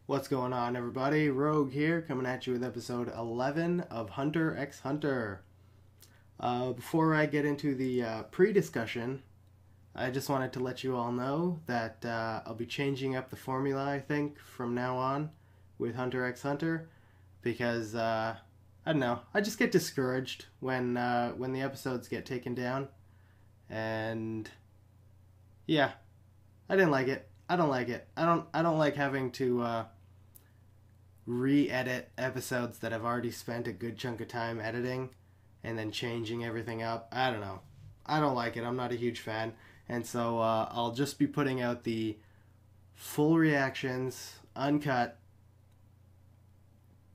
What's going on, everybody? Rogue here, coming at you with episode 11 of Hunter x Hunter. Before I get into the pre-discussion, I just wanted to let you all know that I'll be changing up the formula, I think, from now on with Hunter x Hunter, because I don't know, I just get discouraged when the episodes get taken down, and yeah, I didn't like it. I don't like it. I don't like having to re-edit episodes that I've already spent a good chunk of time editing and then changing everything up. I don't know. I don't like it. I'm not a huge fan. And so I'll just be putting out the full reactions, uncut,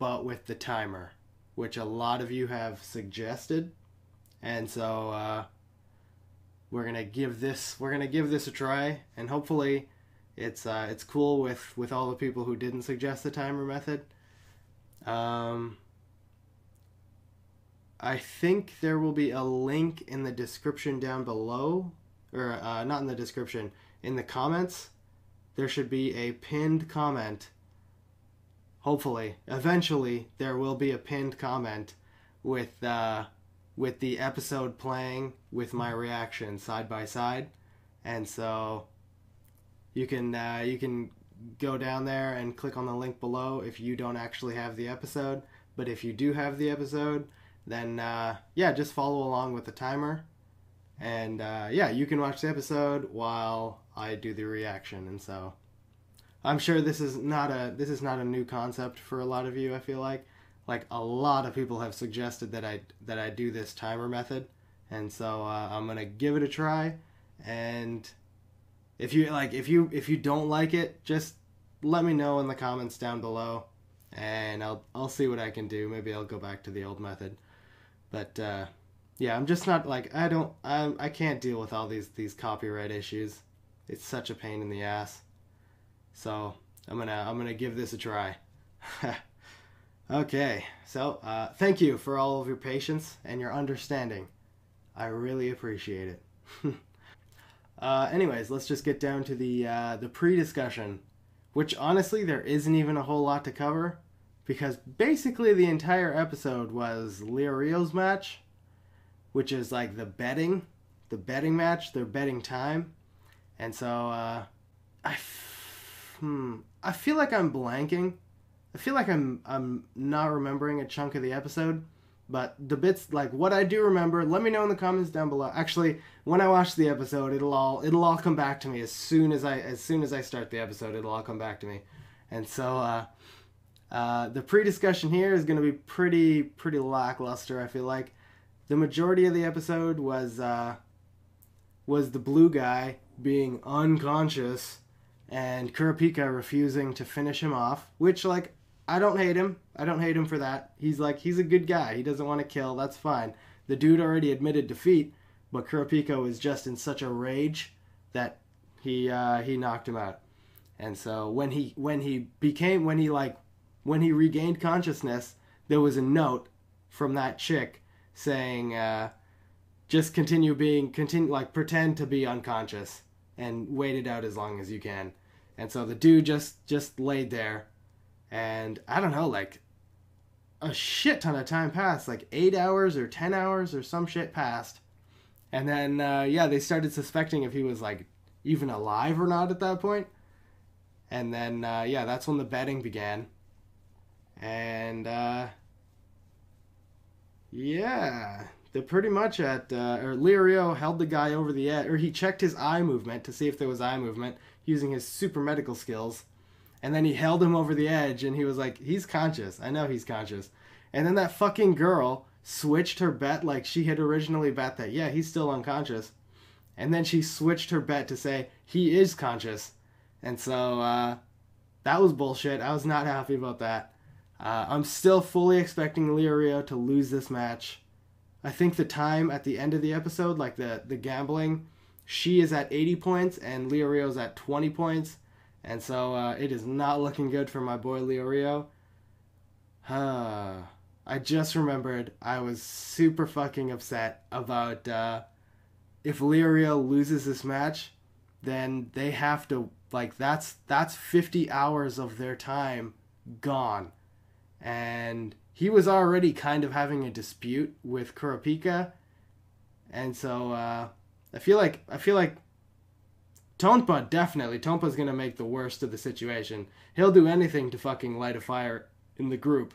but with the timer, which a lot of you have suggested. And so we're gonna give this a try, and hopefully it's cool with all the people who didn't suggest the timer method. I think there will be a link in the description down below, or not in the description, in the comments. There should be a pinned comment. Hopefully, eventually, there will be a pinned comment with the episode playing with my reaction side by side, and so you can go down there and click on the link below if you don't actually have the episode. But if you do have the episode, then yeah, just follow along with the timer, and yeah, you can watch the episode while I do the reaction. And so I'm sure this is not a new concept for a lot of you. I feel like a lot of people have suggested that I do this timer method, and so I'm gonna give it a try. And if you don't like it, just let me know in the comments down below, and I'll see what I can do. Maybe I'll go back to the old method. But yeah, I'm just not I can't deal with all these copyright issues. It's such a pain in the ass. So I'm gonna give this a try. Okay, so thank you for all of your patience and your understanding. I really appreciate it. Anyways, let's just get down to the pre-discussion, which honestly there isn't even a whole lot to cover, because basically the entire episode was Leorio's match, which is like the betting match, their betting time. And so I feel like I'm blanking. I feel like I'm not remembering a chunk of the episode. But the bits, like what I do remember, let me know in the comments down below. Actually, when I watch the episode, it'll all come back to me as soon as I start the episode. It'll all come back to me, and so the pre-discussion here is going to be pretty lackluster. I feel like the majority of the episode was the blue guy being unconscious and Kurapika refusing to finish him off, which like. I don't hate him. I don't hate him for that. He's a good guy. He doesn't want to kill. That's fine. The dude already admitted defeat, but Kurapika was just in such a rage that he knocked him out. And so when he regained consciousness, there was a note from that chick saying, just pretend to be unconscious and wait it out as long as you can. And so the dude just laid there. And I don't know, like a shit ton of time passed, like 8 hours or 10 hours or some shit passed. And then, yeah, they started suspecting if he was like even alive or not at that point. And then, yeah, that's when the betting began. And, yeah, they're pretty much or Leorio held the guy over the edge, or he checked his eye movement to see if there was eye movement using his super medical skills. And then he held him over the edge, and he was like, he's conscious. I know he's conscious. And then that fucking girl switched her bet, like she had originally bet that, yeah, he's still unconscious. And then she switched her bet to say, he is conscious. And so, that was bullshit. I was not happy about that. I'm still fully expecting Leorio to lose this match. I think the time at the end of the episode, like the gambling, she is at 80 points, and Leorio's at 20 points. And so it is not looking good for my boy Leorio. I just remembered I was super fucking upset about if Leorio loses this match, then they have to, like, that's 50 hours of their time gone. And he was already kind of having a dispute with Kurapika, and so I feel like Tompa's gonna make the worst of the situation. He'll do anything to fucking light a fire in the group.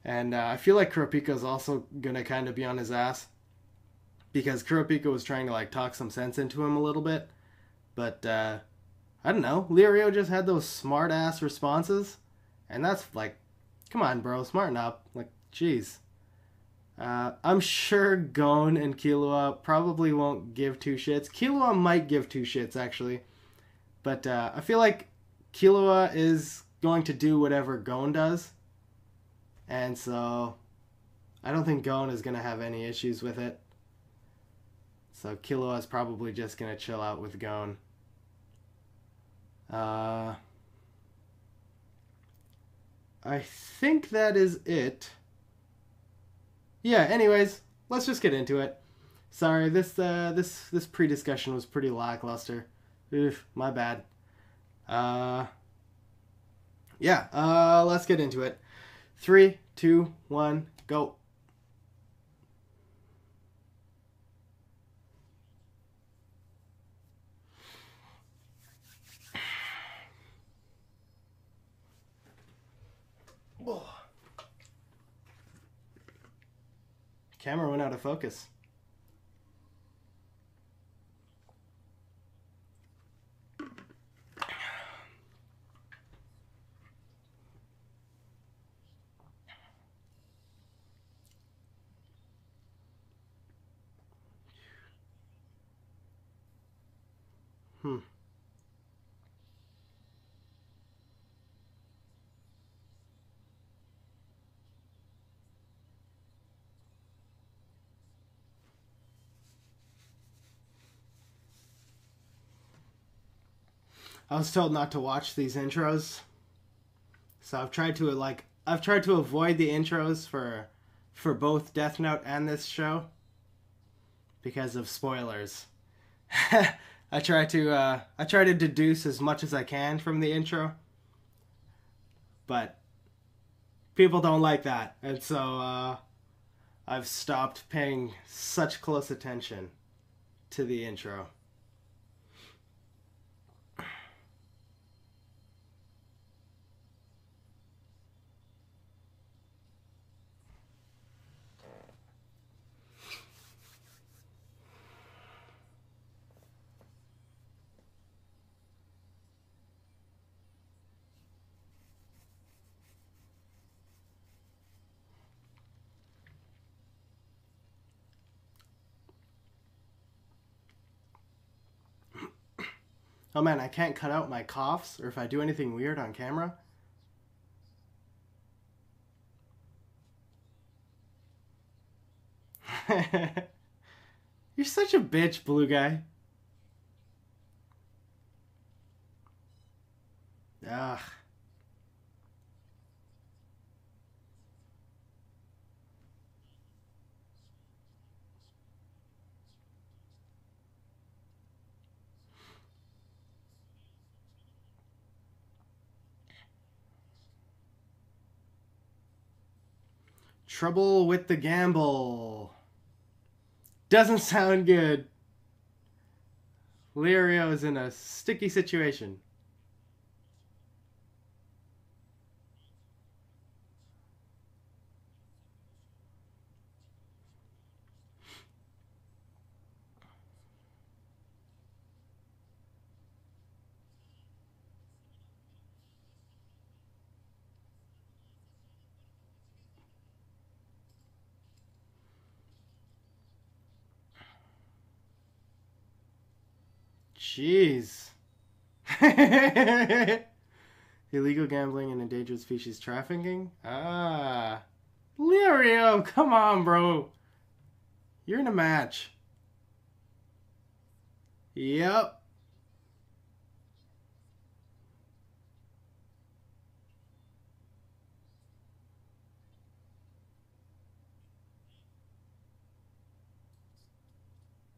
And I feel like Kurapika's also gonna kind of be on his ass, because Kurapika was trying to like talk some sense into him a little bit. But I don't know. Lirio just had those smart ass responses, and that's like, come on, bro, smarten up. Like, jeez. I'm sure Gon and Killua probably won't give two shits. Killua might give two shits, actually. But I feel like Killua is going to do whatever Gon does. And so I don't think Gon is going to have any issues with it. So Killua is probably just going to chill out with Gon. I think that is it. Yeah, anyways, let's just get into it. Sorry, this pre-discussion was pretty lackluster. Oof, my bad. Let's get into it. 3, 2, 1, go. Oh. Camera went out of focus. I was told not to watch these intros, so I've tried to avoid the intros for both Death Note and this show because of spoilers. I try to deduce as much as I can from the intro, but people don't like that, and so I've stopped paying such close attention to the intro. Oh man, I can't cut out my coughs or if I do anything weird on camera. You're such a bitch, blue guy. Ugh. Trouble with the gamble. Doesn't sound good. Lirio is in a sticky situation. Jeez. Illegal gambling and endangered species trafficking? Ah. Lirio, come on, bro. You're in a match. Yep.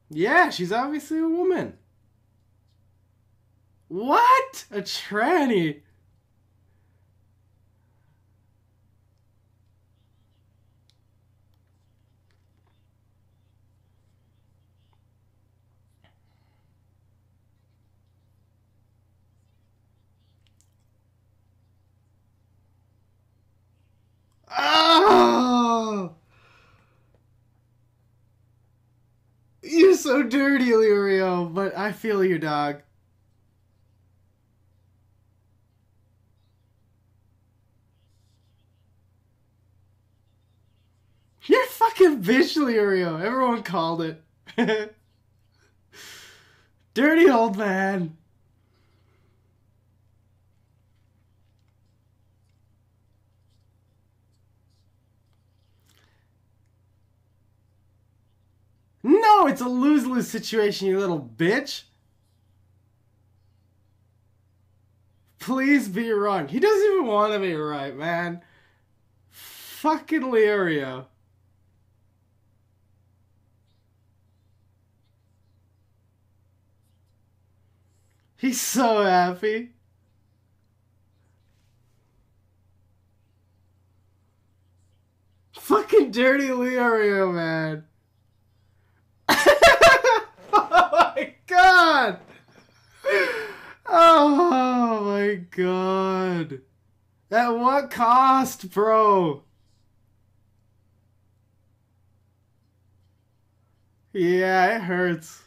Yeah, she's obviously a woman. What? A tranny? Oh! You're so dirty, Lirio, but I feel you, dog. You're a fucking bitch, Lirio. Everyone called it. Dirty old man. No, it's a lose-lose situation, you little bitch. Please be wrong. He doesn't even want to be right, man. Fucking Lirio. He's so happy. Fucking dirty Lirio, man. Oh my god. Oh my god. At what cost, bro? Yeah, it hurts.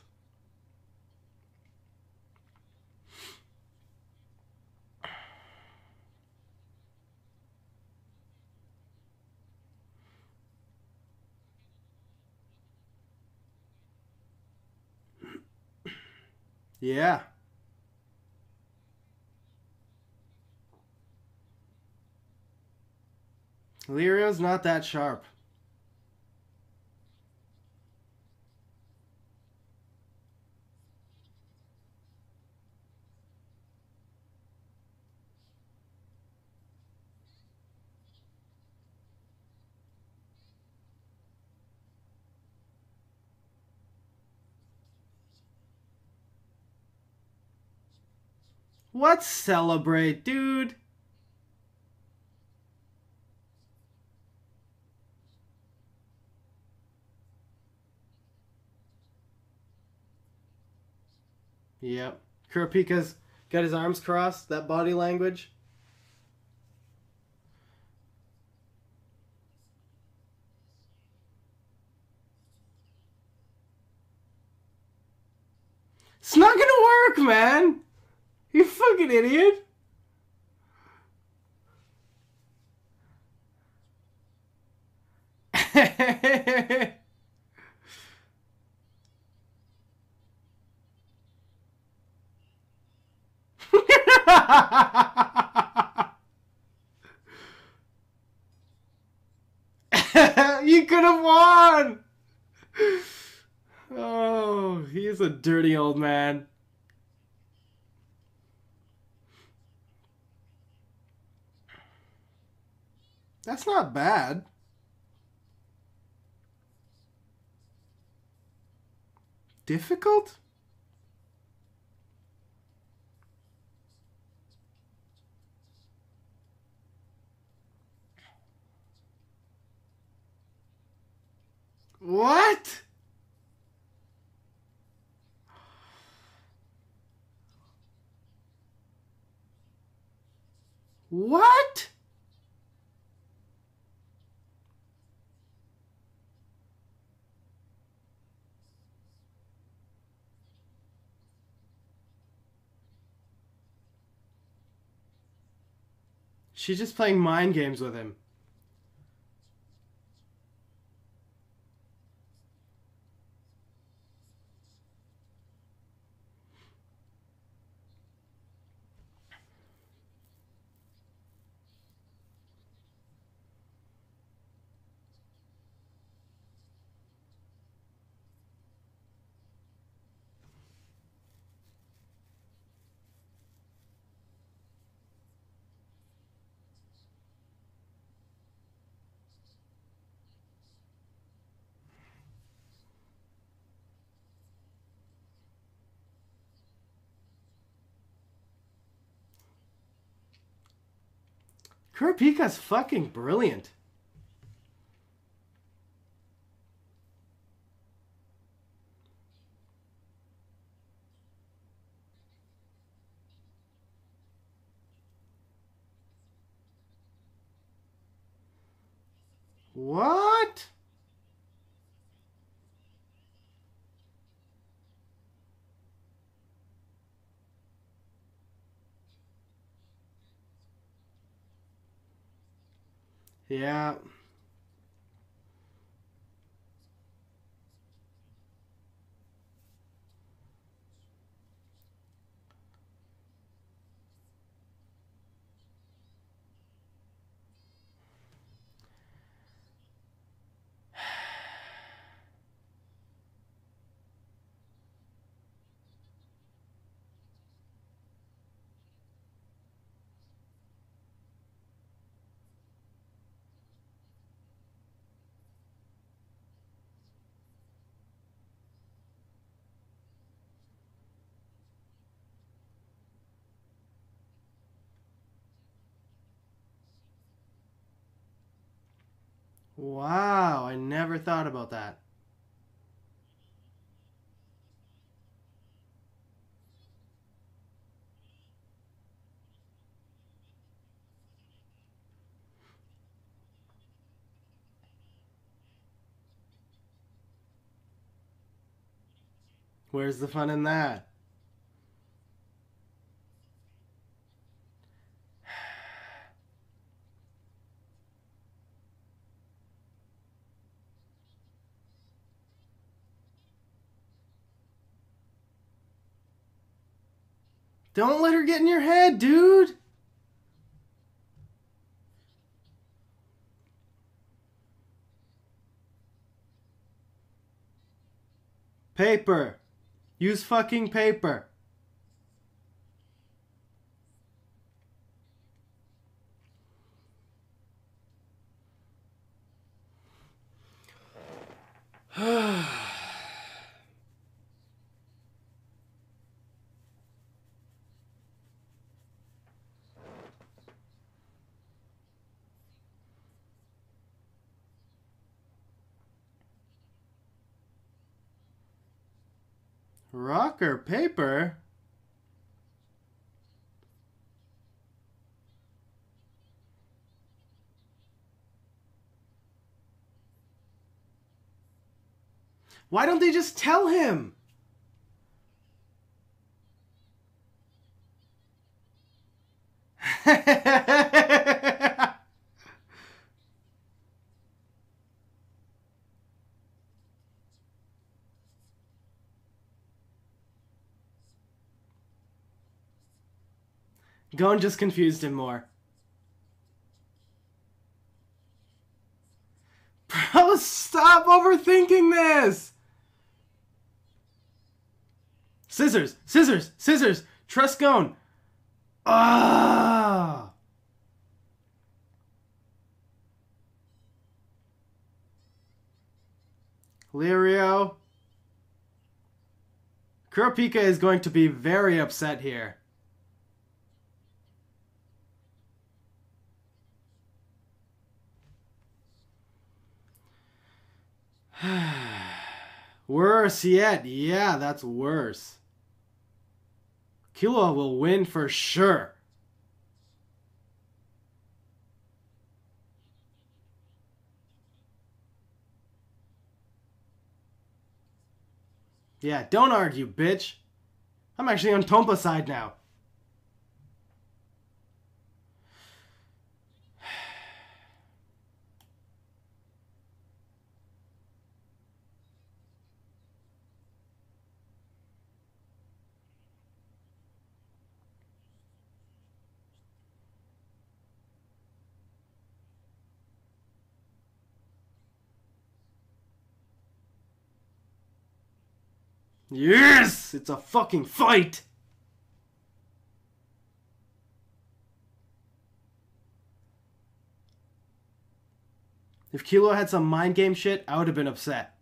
Yeah. Lirio's not that sharp. What celebrate, dude? Yep. Kurapika's got his arms crossed, that body language. It's not gonna work, man! You fucking idiot! You could have won! Oh, he's a dirty old man. That's not bad. Difficult? What? What? She's just playing mind games with him. Kurapika's fucking brilliant. What? Yeah. Wow, I never thought about that. Where's the fun in that? Don't let her get in your head, dude! Paper! Use fucking paper! Rock or paper? Why don't they just tell him? Gon just confused him more. Bro, stop overthinking this! Scissors! Scissors! Scissors! Trust Gon! Ah! Lirio. Kurapika is going to be very upset here. Worse yet. Yeah, that's worse. Killua will win for sure. Yeah, don't argue, bitch. I'm actually on Tompa's side now. Yes! It's a fucking fight! If Killua had some mind game shit, I would have been upset.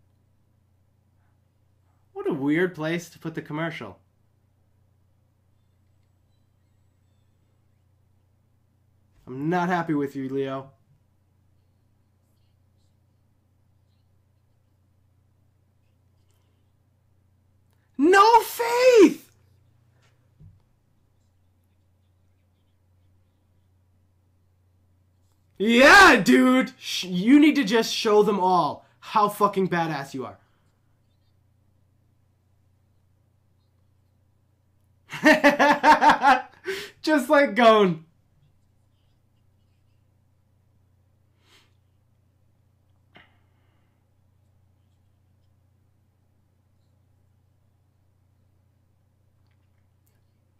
What a weird place to put the commercial. I'm not happy with you, Leo. No faith! Yeah, dude! You need to just show them all how fucking badass you are. Just like Gon.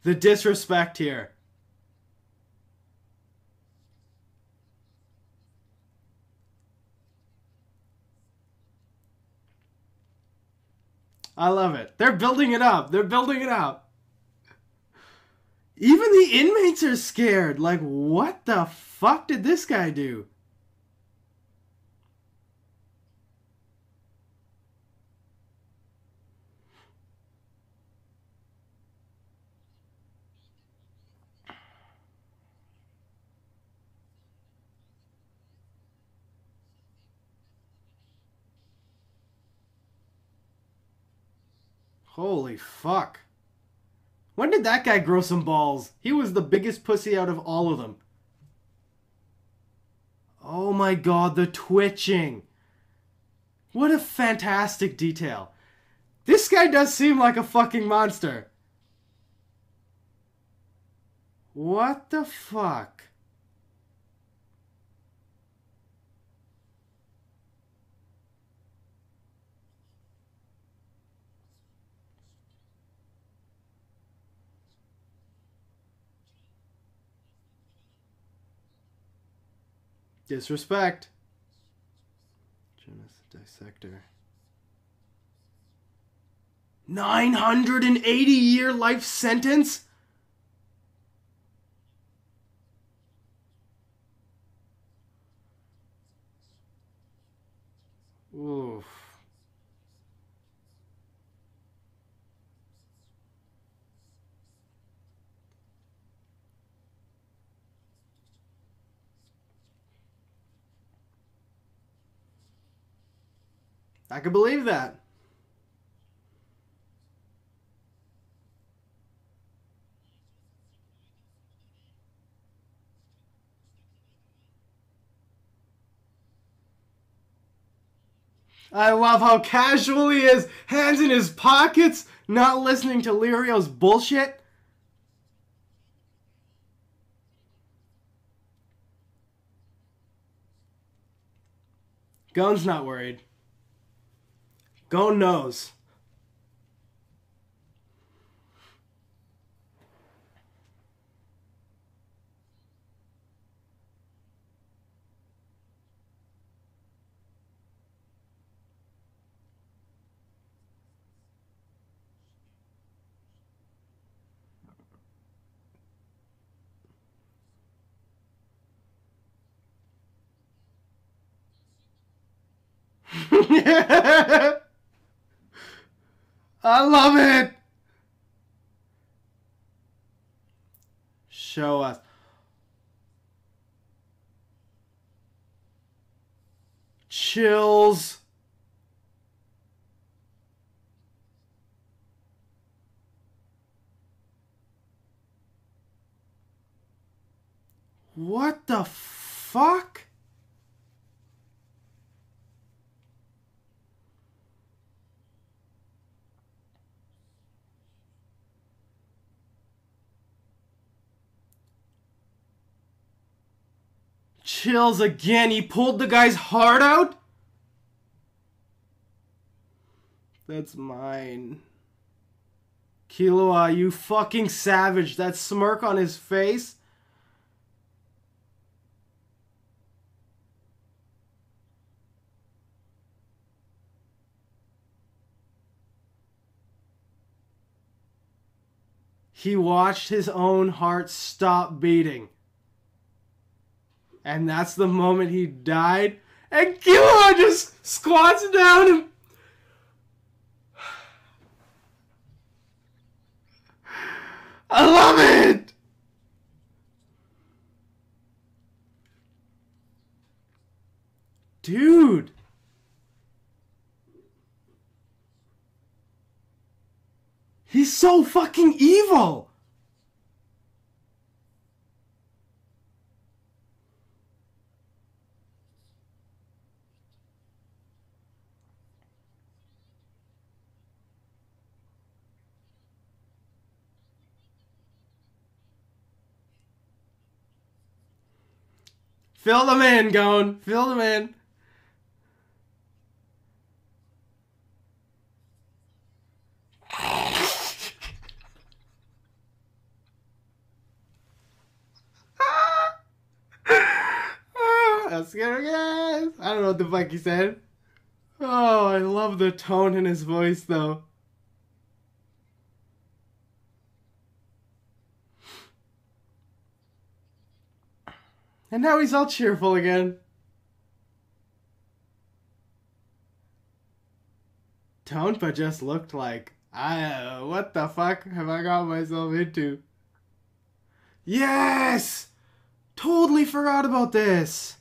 The disrespect here. I love it. They're building it up. They're building it up. Even the inmates are scared. Like, what the fuck did this guy do? Holy fuck. When did that guy grow some balls? He was the biggest pussy out of all of them. Oh my god, the twitching. What a fantastic detail. This guy does seem like a fucking monster. What the fuck? Disrespect. Dissector. 980-year life sentence? Oof. I can believe that. I love how casual he is. Hands in his pockets, not listening to Lirio's bullshit. Gon's not worried. Gon knows. I love it. Show us. Chills. What the fuck? Chills again. He pulled the guy's heart out? That's mine. Killua, you fucking savage. That smirk on his face. He watched his own heart stop beating. And that's the moment he died. And Killua just squats down and... I love it! Dude. He's so fucking evil. Fill them in, Gon. Fill them in. That's good again. I don't know what the fuck he said. Oh, I love the tone in his voice, though. And now he's all cheerful again. Tonpa just looked like, what the fuck have I got myself into? Yes! Totally forgot about this.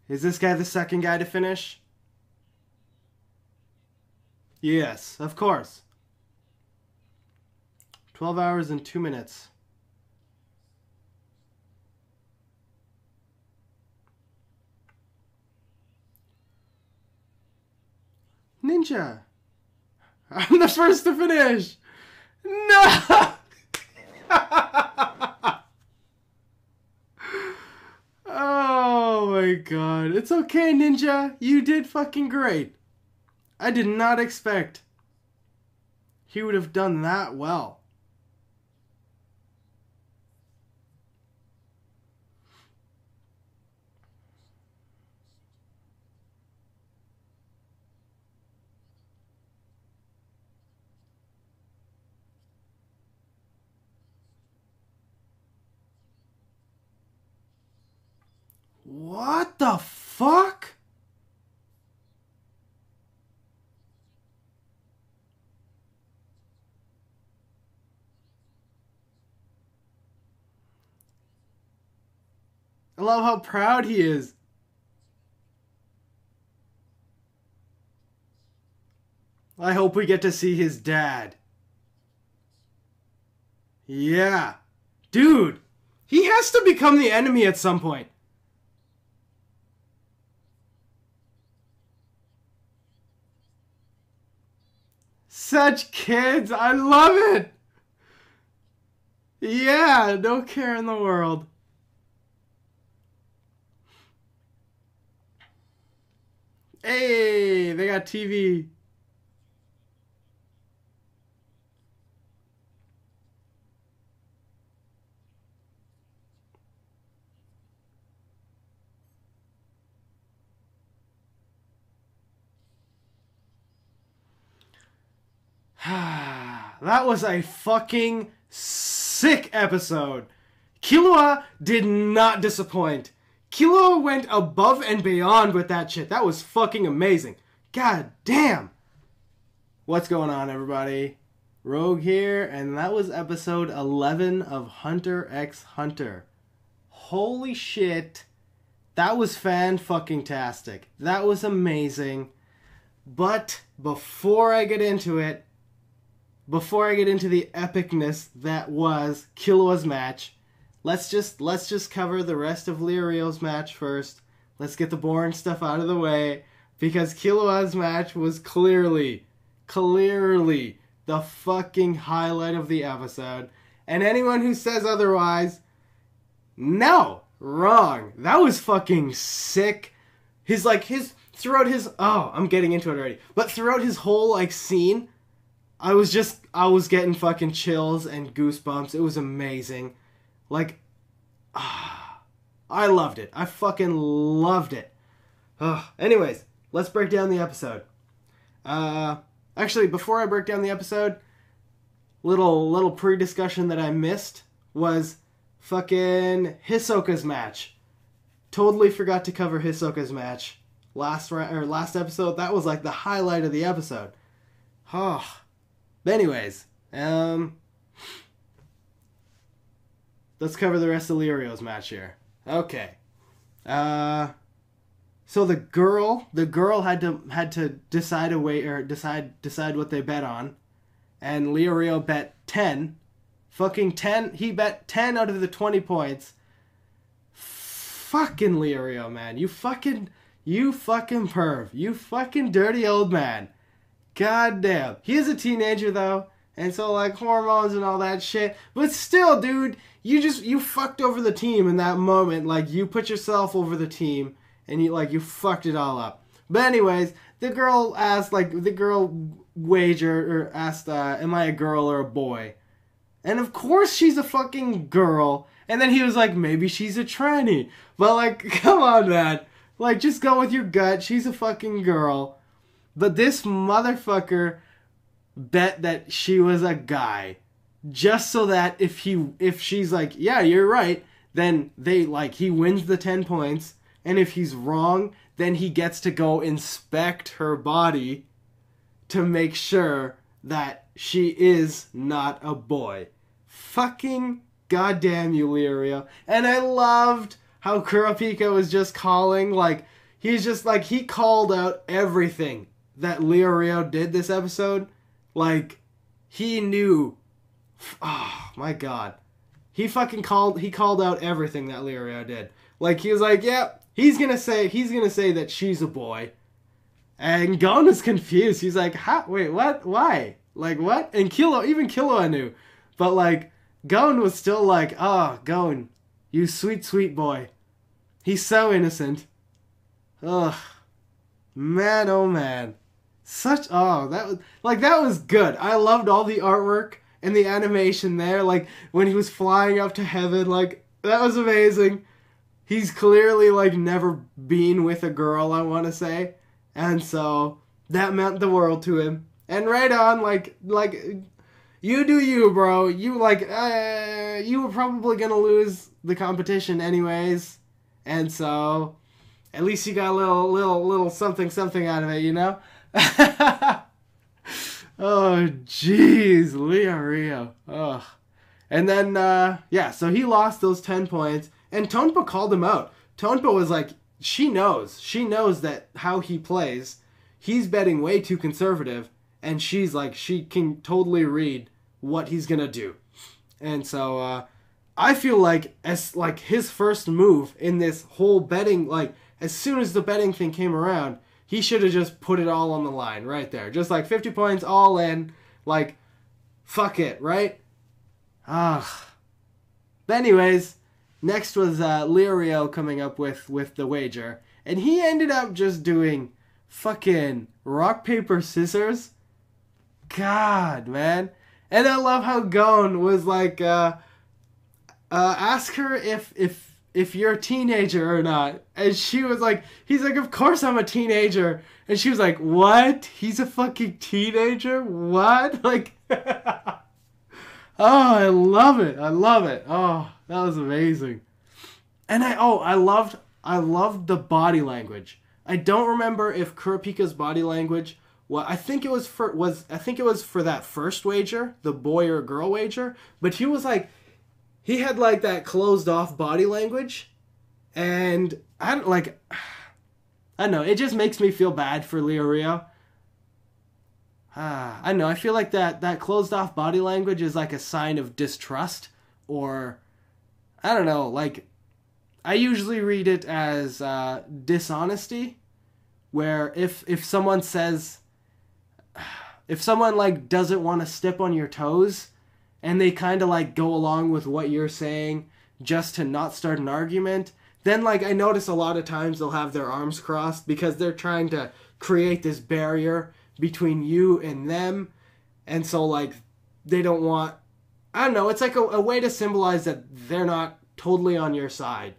Is this guy the second guy to finish? Yes, of course. 12 hours and 2 minutes. Ninja! I'm the first to finish! No! Oh my god. It's okay, Ninja. You did fucking great. I did not expect he would have done that well. What the fuck? I love how proud he is. I hope we get to see his dad. Yeah. Dude, he has to become the enemy at some point. Such kids. I love it. Yeah, no care in the world. Hey, they got TV. That was a fucking sick episode. Killua did not disappoint. Killua went above and beyond with that shit. That was fucking amazing. God damn. What's going on, everybody? Rogue here, and that was episode 11 of Hunter x Hunter. Holy shit. That was fan-fucking-tastic. That was amazing. But before I get into it, before I get into the epicness that was Killua's match, let's just cover the rest of Liurio's match first. Let's get the boring stuff out of the way, because Killua's match was clearly the fucking highlight of the episode. And anyone who says otherwise, no, wrong. That was fucking sick. Throughout his, I'm getting into it already. But throughout his whole, scene, I was getting fucking chills and goosebumps. It was amazing. I loved it. I fucking loved it. Anyways, let's break down the episode. Actually, before I break down the episode, little pre-discussion that I missed was fucking Hisoka's match. Totally forgot to cover Hisoka's match last episode. That was the highlight of the episode. But anyways, let's cover the rest of Liurio's match here. Okay. So the girl had to decide a way, or decide what they bet on, and Leorio bet 10. Fucking 10. He bet 10 out of the 20 points. Fucking Leorio, man. You fucking perv. You fucking dirty old man. God damn. He is a teenager though, and so like hormones and all that shit. But still, dude, you fucked over the team in that moment. Like you put yourself over the team, and you fucked it all up. But anyways, the girl asked, am I a girl or a boy? And of course she's a fucking girl. And then he was like, maybe she's a tranny. But like, come on, man. Like, just go with your gut. She's a fucking girl. But this motherfucker bet that she was a guy. Just so that if she's like, yeah, you're right, then he wins the 10 points. And if he's wrong, then he gets to go inspect her body to make sure that she is not a boy. Fucking goddamn you, Leorio. And I loved how Kurapika was just calling, he called out everything that Leorio did this episode. Like, he knew. Oh, my God. He called out everything that Leorio did. Like, he was like, yeah, he's gonna say that she's a boy. And Gon was confused. He's like, wait, what? Why? Like, what? And even Killua knew. But, like, Gon was still like, oh, Gon, you sweet, sweet boy. He's so innocent. Ugh. Man, oh man. That was good. I loved all the artwork and the animation there. Like, when he was flying up to heaven, like, that was amazing. He's clearly, like, never been with a girl, I want to say. And so, that meant the world to him. And right on, like, you do you, bro. You were probably gonna lose the competition anyways. And so, at least you got a little something out of it, you know? Oh, jeez, Leorio. Ugh. And then, so he lost those 10 points, and Tonpa called him out. Tonpa was like, she knows that how he plays, he's betting way too conservative, and she's like, she can totally read what he's gonna do. And so, I feel like his first move in this whole betting, like, as soon as the betting thing came around, he should have just put it all on the line right there. Just like 50 points all in, like, fuck it, right? But anyways, next was Leorio coming up with the wager. And he ended up just doing fucking rock, paper, scissors. God, man. And I love how Gon was like, ask her if you're a teenager or not. And she was like, he's like, of course I'm a teenager. And she was like, what? He's a fucking teenager? What? Like, oh, I love it. Oh, that was amazing. And I loved the body language. I don't remember if Kurapika's body language, well, I think it was for that first wager, the boy or girl wager, but he was like, he had like that closed off body language, and I don't know, it just makes me feel bad for Leorio. I don't know, I feel like that closed off body language is like a sign of distrust, or I don't know, like, I usually read it as dishonesty, where if someone says, if someone like doesn't want to step on your toes, and they kind of like go along with what you're saying just to not start an argument, then like I notice a lot of times they'll have their arms crossed because they're trying to create this barrier between you and them. And so like they don't want, I don't know, it's like a way to symbolize that they're not totally on your side.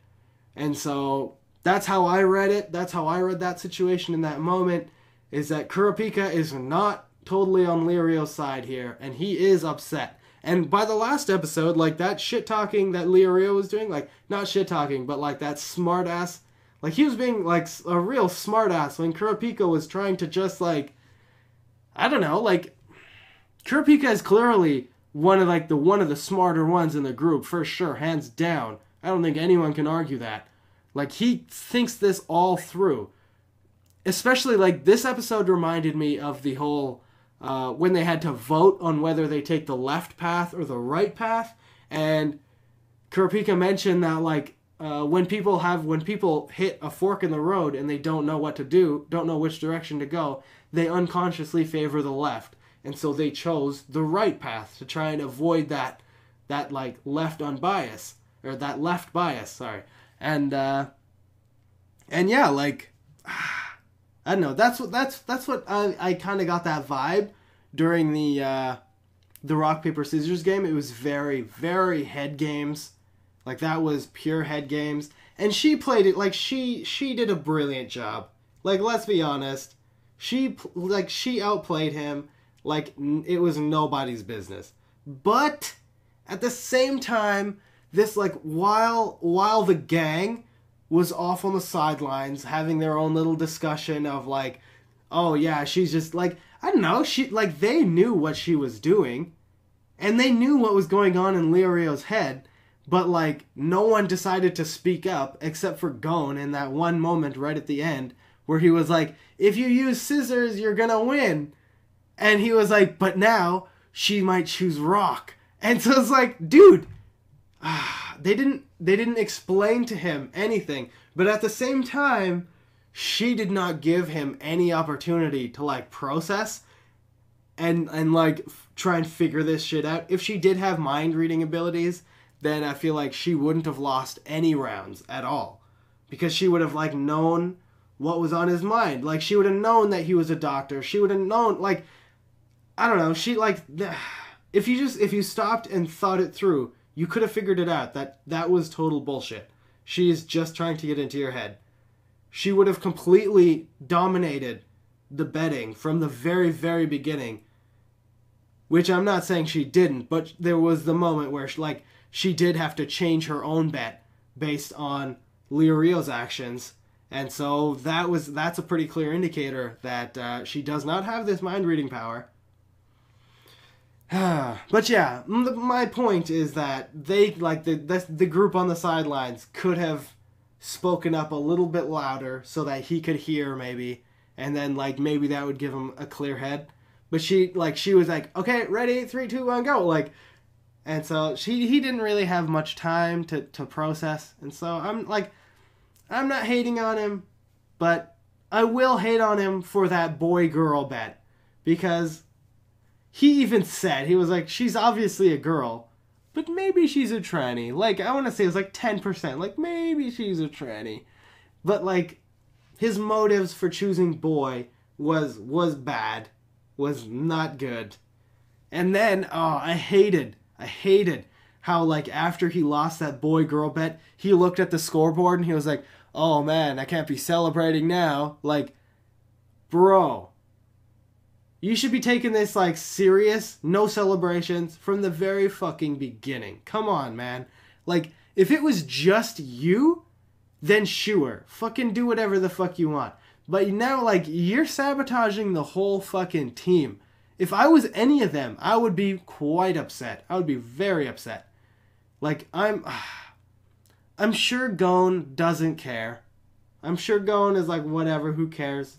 And so that's how I read it. That's how I read that situation in that moment, is that Kurapika is not totally on Leorio's side here, and he is upset. And by the last episode, like, that shit-talking that Leorio was doing, like, not shit-talking, but, like, that smart-ass, like, he was being, like, a real smart-ass when Kurapika was trying to just, like, I don't know, like, Kurapika is clearly one of the smarter ones in the group, for sure, hands down. I don't think anyone can argue that. Like, he thinks this all through. Especially, like, this episode reminded me of the whole, when they had to vote on whether they take the left path or the right path. And Kurapika mentioned that, like, when people hit a fork in the road and they don't know what to do, don't know which direction to go, they unconsciously favor the left. And so they chose the right path to try and avoid that like left unbias, or that left bias, sorry. And yeah, like, I don't know. That's what I kind of got that vibe during the rock paper scissors game. It was very, very head games. Like, that was pure head games. And she played it, like, she did a brilliant job. Like, let's be honest. She outplayed him like it was nobody's business. But at the same time, this, like, while the gang was off on the sidelines having their own little discussion of, like, oh yeah, she's just, like, I don't know, they knew what she was doing. And they knew what was going on in Leorio's head. But, like, no one decided to speak up except for Gon in that one moment right at the end where he was like, if you use scissors, you're gonna win. And he was like, but now she might choose rock. And so it's like, dude, they didn't explain to him anything. But at the same time, she did not give him any opportunity to, like, process and like, try and figure this shit out. If she did have mind reading abilities, then I feel like she wouldn't have lost any rounds at all. Because she would have, like, known what was on his mind. Like, she would have known that he was a doctor. She would have known, like, I don't know, she, like, if you stopped and thought it through, you could have figured it out. That was total bullshit. She is just trying to get into your head. She would have completely dominated the betting from the very, very beginning. Which I'm not saying she didn't, but there was the moment where, she did have to change her own bet based on Leorio's actions. And so that's a pretty clear indicator that she does not have this mind-reading power. But yeah, my point is that they, like, the group on the sidelines could have spoken up a little bit louder so that he could hear, maybe. And then, like, maybe that would give him a clear head. But she was like, okay, ready, 3, 2, 1, go. Like, and so he didn't really have much time to process. And so I'm not hating on him, but I will hate on him for that boy-girl bet. Because he even said, he was like, she's obviously a girl, but maybe she's a tranny. Like, I want to say it was like 10%. Like, maybe she's a tranny. But, like, his motives for choosing boy was bad. Was not good. And then, I hated how, like, after he lost that boy-girl bet, he looked at the scoreboard and he was like, oh man, I can't be celebrating now. Like, bro, you should be taking this, like, serious, no celebrations from the very fucking beginning. Come on, man. Like, if it was just you, then sure, fucking do whatever the fuck you want. But now, like, you're sabotaging the whole fucking team. If I was any of them, I would be quite upset. I would be very upset. Like, I'm sure Gon doesn't care. I'm sure Gon is like, whatever, who cares?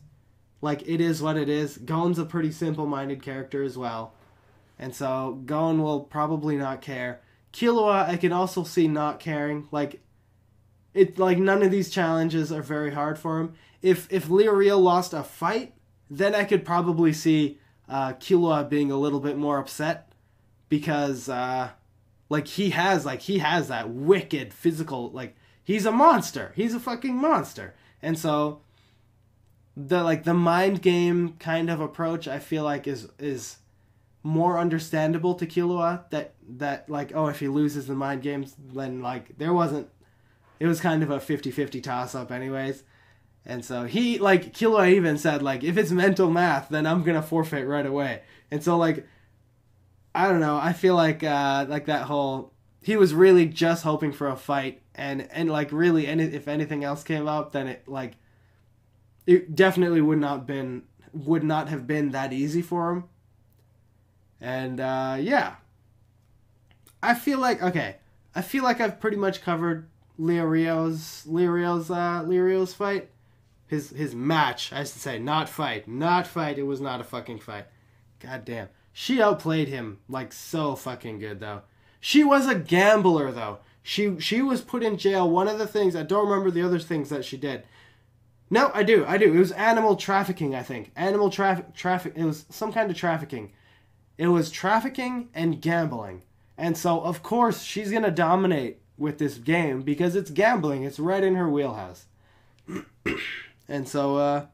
Like, it is what it is. Gon's a pretty simple-minded character as well. And so, Gon will probably not care. Killua, I can also see not caring. Like, none of these challenges are very hard for him. If Leorio lost a fight, then I could probably see Killua being a little bit more upset. Because, he has that wicked physical, like, he's a monster. He's a fucking monster. And so, the mind game kind of approach, I feel like is more understandable to Killua. That like, oh, if he loses the mind games, then, like, it was kind of a 50-50 toss-up anyways. And so he, like, Killua even said, like, if it's mental math, then I'm gonna forfeit right away. And so, like, I don't know, I feel like that whole, he was really just hoping for a fight, and like, really, if anything else came up, then it definitely would not have been that easy for him. And, yeah. I feel like I've pretty much covered Liorio's fight. His match, I should say, not fight. Not fight. It was not a fucking fight. God damn. She outplayed him like so fucking good though. She was a gambler though. She was put in jail. One of the things, I don't remember the other things that she did. No, I do. It was animal trafficking, I think. Animal traffic. It was some kind of trafficking. It was trafficking and gambling. And so, of course, she's going to dominate with this game because it's gambling. It's right in her wheelhouse. And so,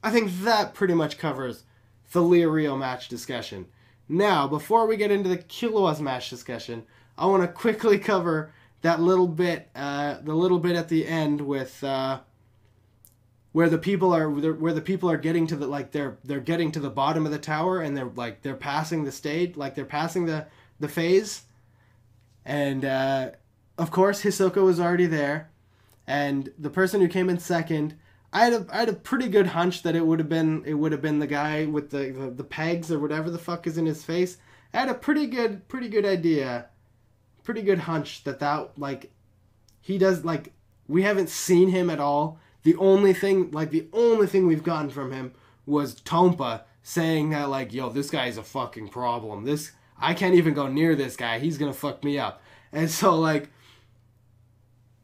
I think that pretty much covers the Rio match discussion. Now, before we get into the Killua's match discussion, I want to quickly cover that little bit, the little bit at the end with where the people are getting to the, like, they're getting to the bottom of the tower and they're passing the stage, like they're passing the phase, and of course Hisoka was already there, and the person who came in second, I had a pretty good hunch that it would have been the guy with the pegs or whatever the fuck is in his face. I had a pretty good idea, pretty good hunch that like he does, like, we haven't seen him at all. The only thing we've gotten from him was Tompa saying that, like, yo, this guy's a fucking problem. I can't even go near this guy. He's gonna fuck me up. And so, like,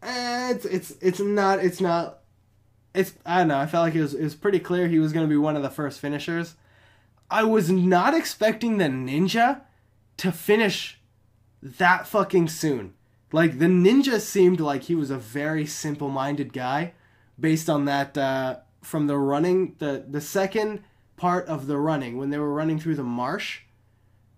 I don't know. I felt like it was pretty clear he was gonna be one of the first finishers. I was not expecting the ninja to finish that fucking soon. Like, the ninja seemed like he was a very simple-minded guy. Based on that, from the running, the second part of the running, when they were running through the marsh,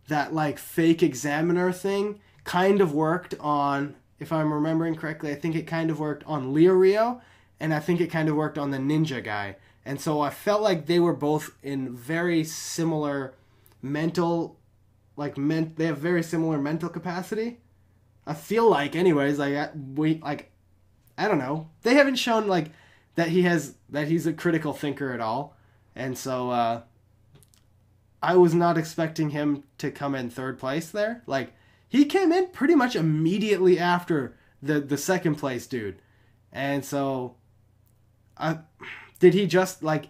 that, like, fake examiner thing kind of worked on, if I'm remembering correctly, I think it kind of worked on Rio, and I think it kind of worked on the ninja guy. And so I felt like they were both in very similar mental, they have very similar mental capacity. I feel like, anyways, I don't know. They haven't shown, like, that he's a critical thinker at all. And so I was not expecting him to come in third place there. Like, he came in pretty much immediately after the second place dude. And so did he just, like,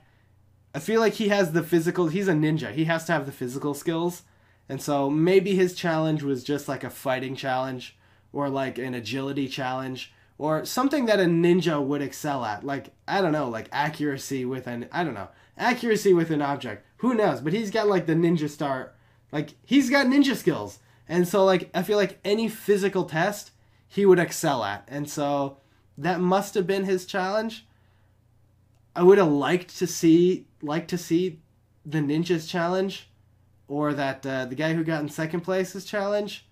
I feel like he has the physical, he's a ninja. He has to have the physical skills. And so maybe his challenge was just like a fighting challenge or like an agility challenge, or something that a ninja would excel at. Like, I don't know, like accuracy with an object. Who knows? But he's got, like, the ninja star. Like, he's got ninja skills. And so, like, I feel like any physical test he would excel at. And so that must have been his challenge. I would have liked to see the ninja's challenge, or that the guy who got in second place's challenge.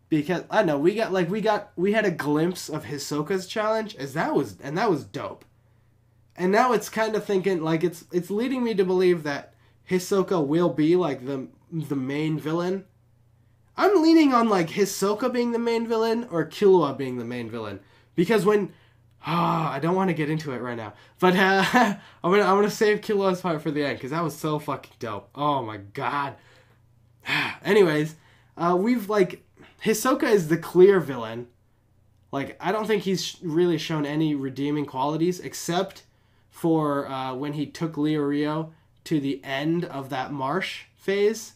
Because I don't know, we had a glimpse of Hisoka's challenge, that was dope. And now it's kind of thinking, like, it's leading me to believe that Hisoka will be, like, the main villain. I'm leaning on, like, Hisoka being the main villain or Killua being the main villain, because I don't want to get into it right now, but I'm gonna save Killua's part for the end because that was so fucking dope. Oh my god. Anyways, Hisoka is the clear villain. Like, I don't think he's really shown any redeeming qualities except for when he took Rio to the end of that marsh phase,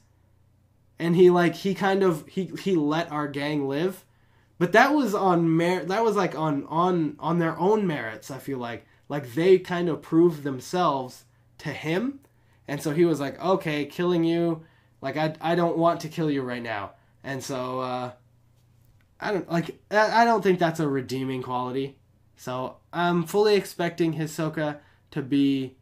and he let our gang live. But that was on on their own merits. I feel like they kind of proved themselves to him, and so he was like, okay, killing you, like, I don't want to kill you right now. And so, I don't think that's a redeeming quality. So I'm fully expecting Hisoka to be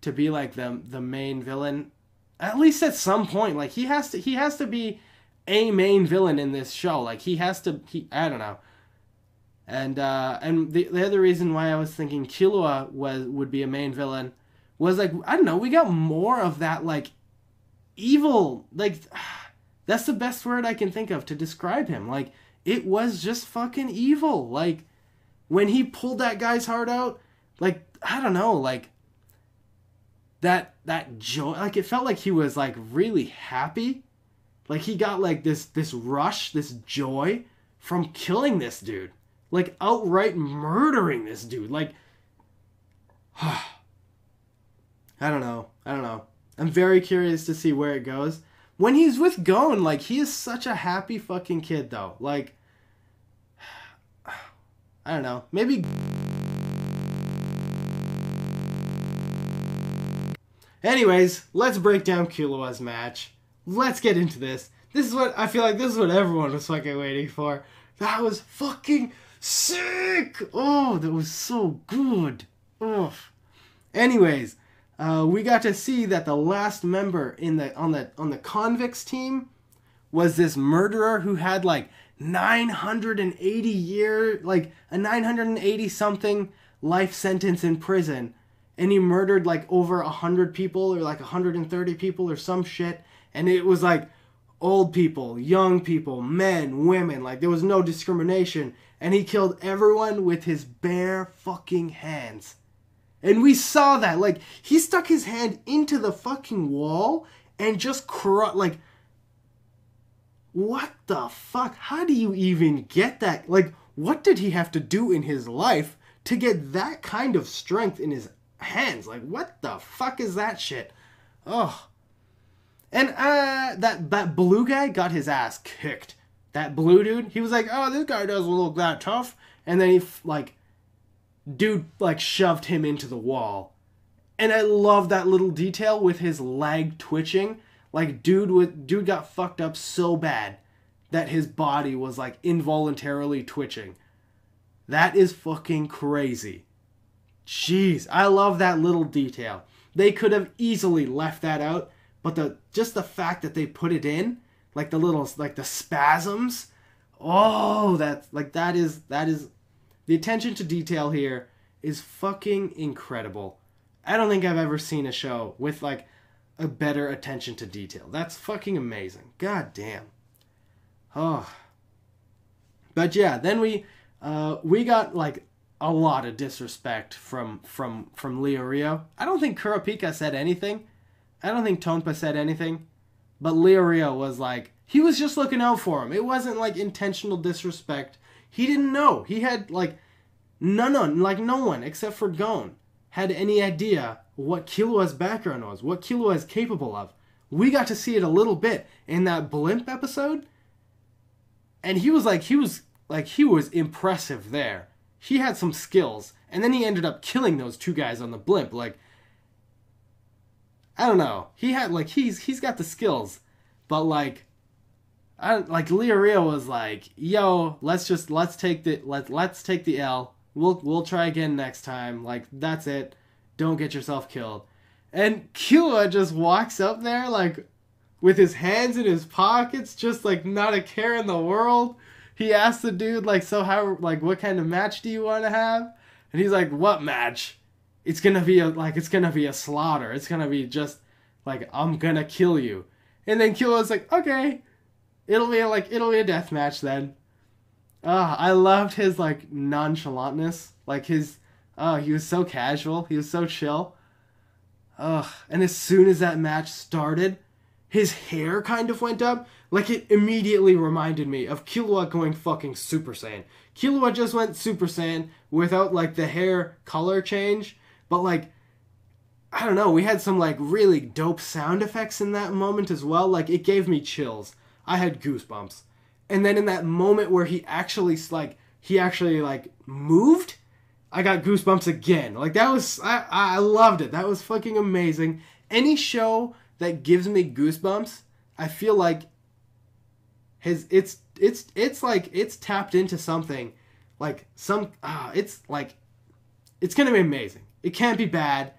like the main villain, at least at some point. Like, he has to be a main villain in this show. Like, I don't know. And the other reason why I was thinking Killua would be a main villain was, like, I don't know, we got more of that, like, evil, like, that's the best word I can think of to describe him. Like, it was just fucking evil. Like, when he pulled that guy's heart out, like, I don't know, like, that joy, like, it felt like he was, like, really happy. Like, he got, like, this rush, this joy from killing this dude. like outright murdering this dude. Like, I don't know. I'm very curious to see where it goes. When he's with Gon, like, he is such a happy fucking kid, though. Like, I don't know. Maybe... Anyways, let's break down Killua's match. Let's get into this. This is what... I feel like this is what everyone was fucking waiting for. That was fucking sick! Oh, that was so good. Oh. Anyways... we got to see that the last member on the convicts team was this murderer who had like 980 year, like a 980 something life sentence in prison, and he murdered like over 100 people or like 130 people or some shit, and it was like old people, young people, men, women, like there was no discrimination, and he killed everyone with his bare fucking hands. And we saw that, like, he stuck his hand into the fucking wall and just like, what the fuck? How do you even get that? Like, what did he have to do in his life to get that kind of strength in his hands? Like, what the fuck is that shit? Oh. And, that blue guy got his ass kicked. That blue dude, he was like, oh, this guy doesn't look that tough. And then he, like... Dude, like, shoved him into the wall. And I love that little detail with his leg twitching. Like, dude got fucked up so bad that his body was, like, involuntarily twitching. That is fucking crazy. Jeez, I love that little detail. They could have easily left that out, but just the fact that they put it in, like the little, like the spasms, oh, that is... The attention to detail here is fucking incredible. I don't think I've ever seen a show with, like, a better attention to detail. That's fucking amazing. God damn. Oh. But yeah, then we got, like, a lot of disrespect from Leo Rio. I don't think Kurapika said anything. I don't think Tonpa said anything. But Leo Rio was, like, he was just looking out for him. It wasn't, like, intentional disrespect. He didn't know. He had, like, no one except for Gon had any idea what Killua's background was, what Killua is capable of. We got to see it a little bit in that blimp episode, and he was impressive there. He had some skills, and then he ended up killing those two guys on the blimp. Like, I don't know. He had, like, he's got the skills, but, like, Leo Rio was like, yo, let's take the L. We'll try again next time. Like, that's it. Don't get yourself killed. And Killua just walks up there, like, with his hands in his pockets, just, like, not a care in the world. He asked the dude, like, so how, like, what kind of match do you want to have? And he's like, what match? It's gonna be a slaughter. It's gonna be just, like, I'm gonna kill you. And then Killua's like, okay. It'll be a death match then. I loved his, like, nonchalantness. Like, he was so casual. He was so chill. And as soon as that match started, his hair kind of went up. Like, it immediately reminded me of Killua going fucking Super Saiyan. Killua just went Super Saiyan without, like, the hair color change. But, like, I don't know, we had some, like, really dope sound effects in that moment as well. Like, it gave me chills. I had goosebumps. And then in that moment where he actually moved, I got goosebumps again. Like, that was, I loved it. That was fucking amazing. Any show that gives me goosebumps, I feel like it's tapped into something. Like, it's gonna be amazing. It can't be bad.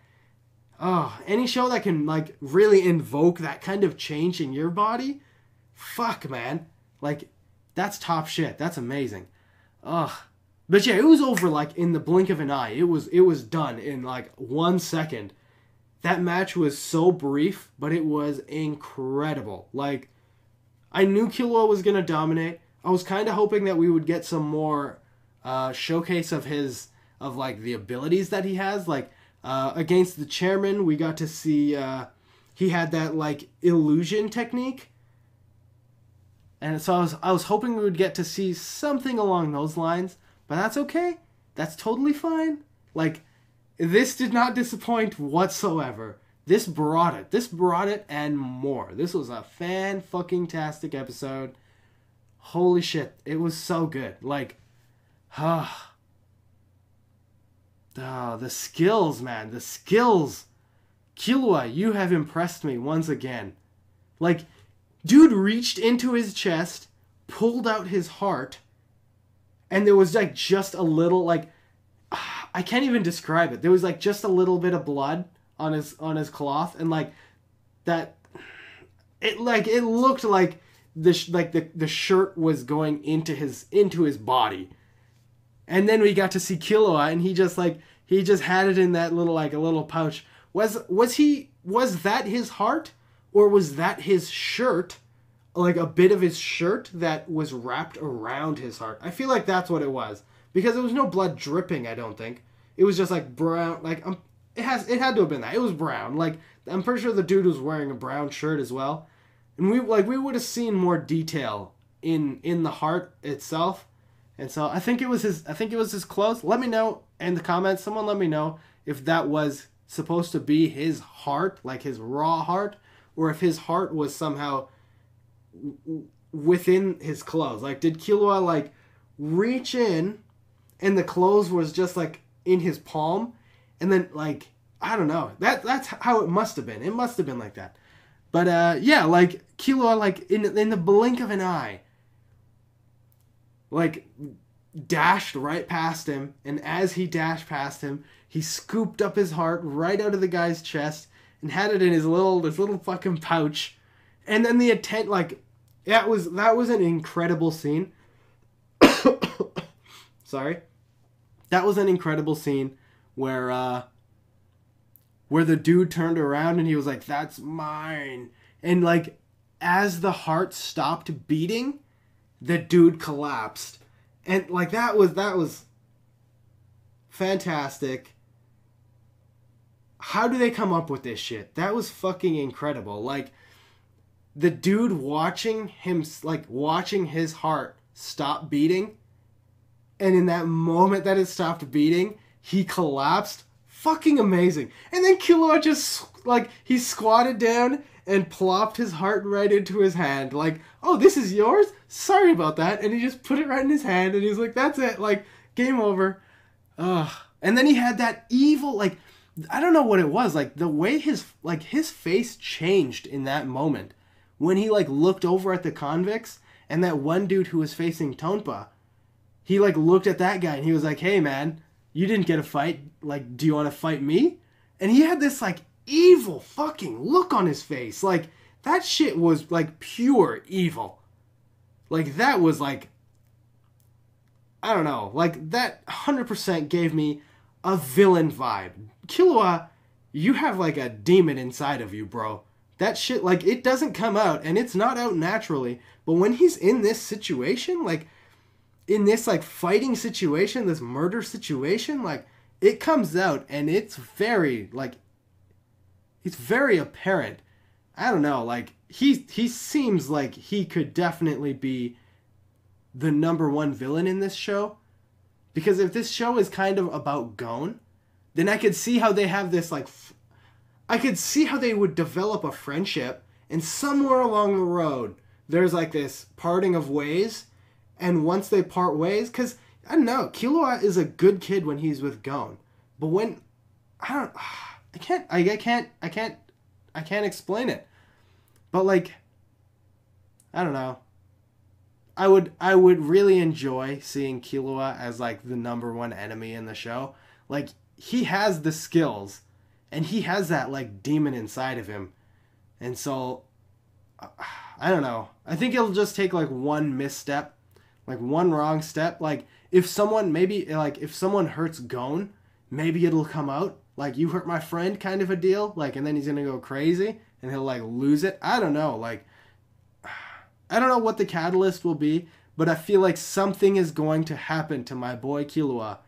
Any show that can, like, really invoke that kind of change in your body, fuck, man. Like, that's top shit. That's amazing. But yeah, it was over, like, in the blink of an eye. It was done in, like, 1 second. That match was so brief, but it was incredible. Like, I knew Killua was gonna dominate. I was kind of hoping that we would get some more showcase of like, the abilities that he has. Like, against the chairman, we got to see he had that, like, illusion technique. And so I was hoping we would get to see something along those lines, But that's okay. That's totally fine. Like, this did not disappoint whatsoever. This brought it. This brought it and more. This was a fan-fucking-tastic episode. Holy shit. It was so good. Like, the skills, man. The skills. Killua, you have impressed me once again. Like, dude reached into his chest, pulled out his heart, and there was, like, just a little, like, I can't even describe it. There was, like, just a little bit of blood on his cloth, and, like, that, it looked like the shirt was going into his body. And then we got to see Killua, and he just had it in that little, like, a little pouch. Was that his heart, or was that his shirt, like a bit of his shirt that was wrapped around his heart? I feel like that's what it was, because there was no blood dripping. I don't think it was just like brown. Like it had to have been that. It was brown. Like, I'm pretty sure the dude was wearing a brown shirt as well, and we would have seen more detail in the heart itself. And so I think it was his clothes. Let me know in the comments. Someone let me know if that was supposed to be his heart, like his raw heart, or if his heart was somehow within his clothes. Like, did Killua, like, reach in and the clothes was just, like, in his palm, and then, like, I don't know. That's how it must have been. It must have been like that. But yeah, like, Killua, like, in the blink of an eye, like, dashed right past him, and as he dashed past him, he scooped up his heart right out of the guy's chest and had it in his little fucking pouch. And then the attempt, like, that was an incredible scene. Sorry. That was an incredible scene where the dude turned around and he was like, "That's mine." And, like, as the heart stopped beating, the dude collapsed. And, like, that was fantastic. How do they come up with this shit? That was fucking incredible. Like, the dude watching his heart stop beating, and in that moment that it stopped beating, he collapsed. Fucking amazing. And then Killua just, like, he squatted down and plopped his heart right into his hand. Like, "Oh, this is yours? Sorry about that." And he just put it right in his hand, and he's like, "That's it. Like, game over." Ugh. And then he had that evil, like, I don't know what it was. Like, the way his face changed in that moment. When he, like, looked over at the convicts, and that one dude who was facing Tonpa, he, like, looked at that guy, and he was like, "Hey, man, you didn't get a fight. Like, do you want to fight me?" And he had this, like, evil fucking look on his face. Like, that shit was, like, pure evil. Like, that was, like, I don't know. Like, that 100% gave me a villain vibe. Killua, you have, like, a demon inside of you, bro. That shit, like, it doesn't come out, and it's not out naturally. But when he's in this situation, like, in this, like, fighting situation, this murder situation, like, it comes out, and it's very, like, it's very apparent. I don't know, like, he seems like he could definitely be the #1 villain in this show. Because if this show is kind of about Gon, then I could see how they have this, like, I could see how they would develop a friendship, and somewhere along the road, there's, like, this parting of ways, and once they part ways, because, I don't know, Killua is a good kid when he's with Gon, but when, I can't explain it, but, like, I don't know, I would really enjoy seeing Killua as, like, the #1 enemy in the show. Like, he has the skills, and he has that, like, demon inside of him. And so, I don't know. I think it'll just take, like, one misstep, like, one wrong step. Like, if someone hurts Gon, maybe it'll come out. Like, "You hurt my friend," kind of a deal. Like, and then he's gonna go crazy, and he'll, like, lose it. I don't know. Like, I don't know what the catalyst will be, but I feel like something is going to happen to my boy Killua,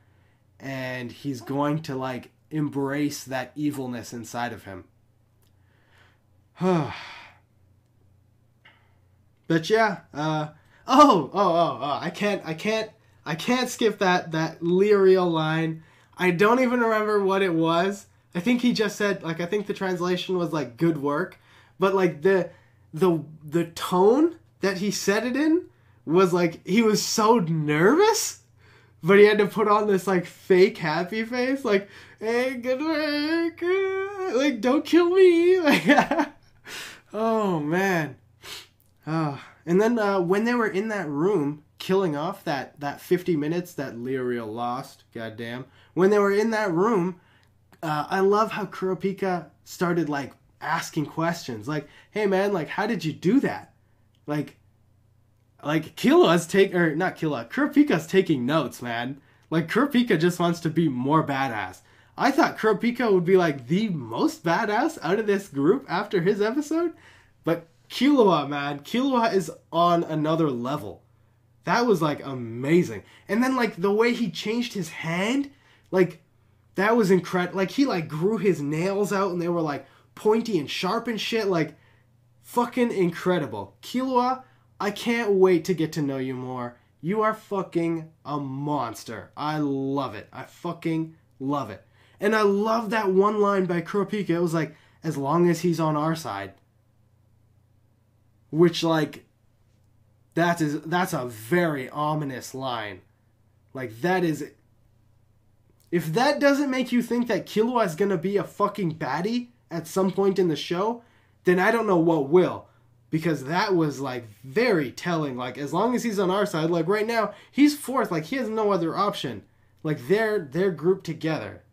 and he's going to, like, embrace that evilness inside of him. But yeah, I I can't skip that Lyriel line. I don't even remember what it was. I think he just said, like, I think the translation was, like, good work. But, like, the tone that he said it in was, like, he was so nervous. But he had to put on this, like, fake happy face. Like, hey, good work. Like, don't kill me. Like, oh, man. Oh. And then when they were in that room killing off that 50 minutes that Lyriel lost, goddamn. When they were in that room, I love how Kurapika started, like, asking questions. Like, hey, man, like, how did you do that? Like Kurapika's taking notes, man. Like, Kurapika just wants to be more badass. I thought Kurapika would be, like, the most badass out of this group after his episode. But Killua, man. Killua is on another level. That was, like, amazing. And then, like, the way he changed his hand, like, that was incredible. Like, he, like, grew his nails out and they were, like, pointy and sharp and shit. Like, fucking incredible. Killua, I can't wait to get to know you more. You are fucking a monster. I love it. I fucking love it. And I love that one line by Kurapika. It was like, as long as he's on our side. Which, like, that's a very ominous line. Like, that is... If that doesn't make you think that Killua is going to be a fucking baddie at some point in the show, then I don't know what will. Because that was, like, very telling. Like, as long as he's on our side, like, right now, he's fourth. Like, he has no other option. Like, they're grouped together.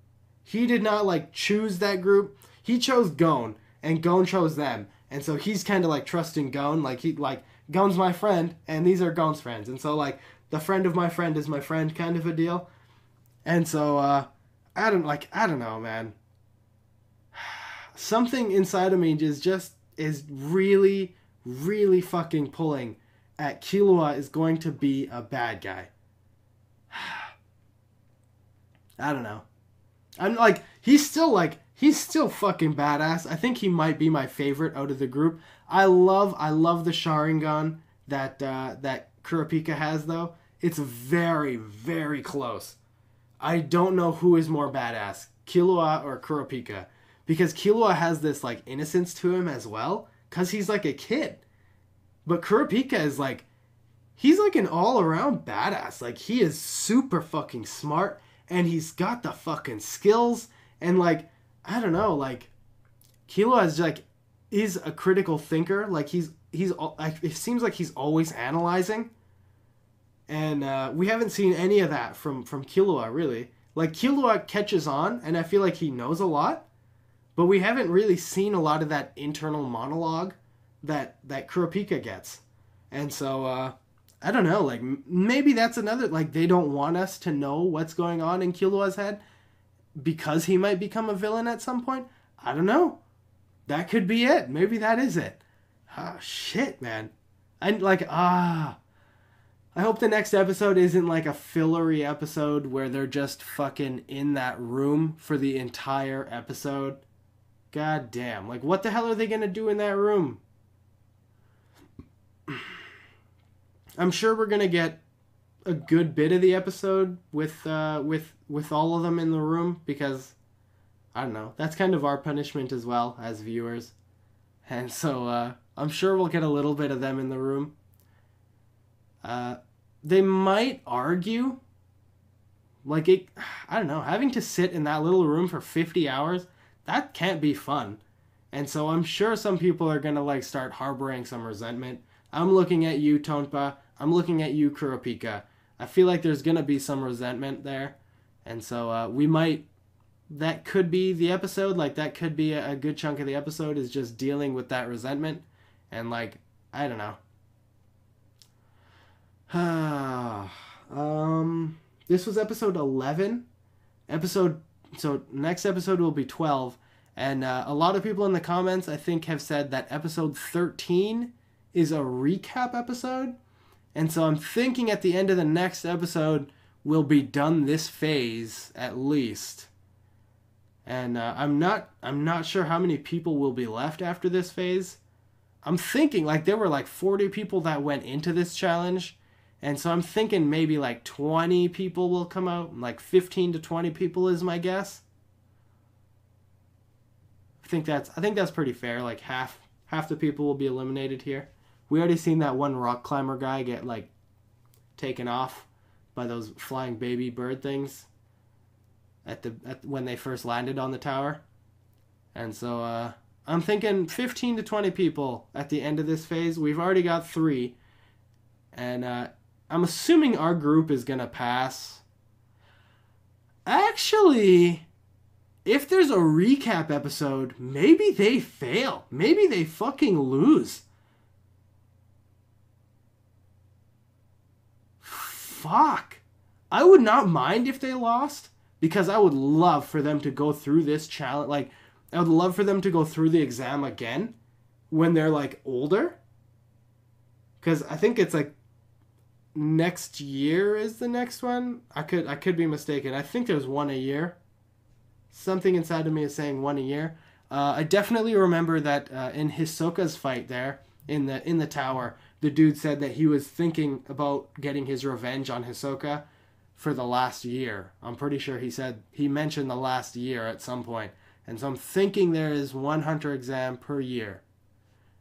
He did not, like, choose that group. He chose Gon, and Gon chose them. And so he's kind of, like, trusting Gon. Like, Gon's my friend, and these are Gon's friends. And so, like, the friend of my friend is my friend kind of a deal. And so, I don't know, man. Something inside of me is really, really fucking pulling at Killua is going to be a bad guy. I don't know. I'm like, he's still fucking badass. I think he might be my favorite out of the group. I love the Sharingan that Kurapika has, though. It's very, very close. I don't know who is more badass, Killua or Kurapika. Because Killua has this, like, innocence to him as well. Because he's, like, a kid. But Kurapika is, like, he's, like, an all-around badass. Like, he is super fucking smart. And he's got the fucking skills. And, like, I don't know, like, Killua is, like, is a critical thinker. Like, it seems like he's always analyzing. And we haven't seen any of that from Killua, really. Like, Killua catches on, and I feel like he knows a lot. But we haven't really seen a lot of that internal monologue that Kurapika gets. And so, I don't know, like, maybe that's another, like, they don't want us to know what's going on in Killua's head because he might become a villain at some point. I don't know. That could be it. Maybe that is it. Ah, shit, man. I hope the next episode isn't like a fillery episode where they're just fucking in that room for the entire episode. God damn. Like, what the hell are they gonna do in that room? I'm sure we're gonna get a good bit of the episode with all of them in the room because, I don't know, that's kind of our punishment as well as viewers. And so, I'm sure we'll get a little bit of them in the room. They might argue, like, I don't know, having to sit in that little room for 50 hours, that can't be fun. And so I'm sure some people are gonna, like, start harboring some resentment. I'm looking at you, Tonpa. I'm looking at you, Kurapika. I feel like there's gonna be some resentment there. And so, that could be the episode. Like, that could be a good chunk of the episode is just dealing with that resentment. And, like, I don't know. This was episode 11. So next episode will be 12. And a lot of people in the comments, I think, have said that episode 13 is a recap episode. And so I'm thinking at the end of the next episode, we'll be done this phase at least. And I'm not sure how many people will be left after this phase. I'm thinking, like, there were like 40 people that went into this challenge. And so I'm thinking maybe like 20 people will come out. Like 15 to 20 people is my guess. I think that's pretty fair. Like half the people will be eliminated here. We already seen that one rock climber guy get like taken off by those flying baby bird things when they first landed on the tower. And so I'm thinking 15 to 20 people at the end of this phase. We've already got 3. And I'm assuming our group is going to pass. Actually, if there's a recap episode, maybe they fail. Maybe they fucking lose. Fuck. I would not mind if they lost, because I would love for them to go through this challenge. Like, I would love for them to go through the exam again when they're like older. Because I think it's like next year is the next one. I could be mistaken. I think there's one a year. Something inside of me is saying one a year. I definitely remember that in Hisoka's fight there in the tower, the dude said that he was thinking about getting his revenge on Hisoka for the last year. I'm pretty sure he mentioned the last year at some point. And so I'm thinking there is one hunter exam per year.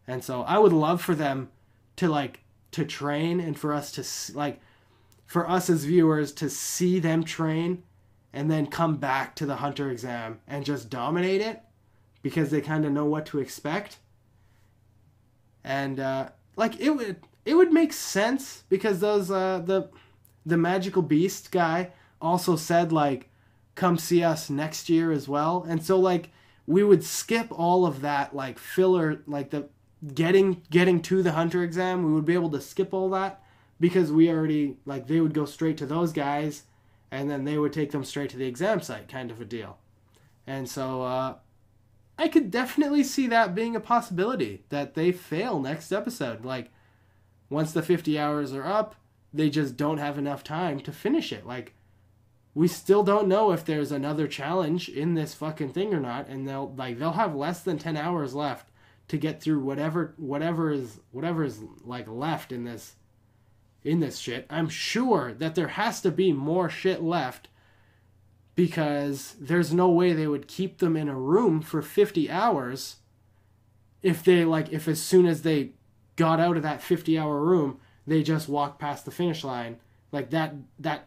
And so I would love for them to train, and for us as viewers to see them train and then come back to the hunter exam and just dominate it, because they kind of know what to expect. And it would make sense, because those the magical beast guy also said like, come see us next year as well. And so like we would skip all of that like filler, like the getting to the hunter exam. We would be able to skip all that, because we already, like, they would go straight to those guys and then they would take them straight to the exam site, kind of a deal. And so I could definitely see that being a possibility, that they fail next episode. Like, once the 50 hours are up, they just don't have enough time to finish it. Like, we still don't know if there's another challenge in this fucking thing or not, and they'll have less than 10 hours left to get through whatever is like left in this shit. I'm sure that there has to be more shit left, because there's no way they would keep them in a room for 50 hours if as soon as they got out of that 50-hour room, they just walked past the finish line. Like, that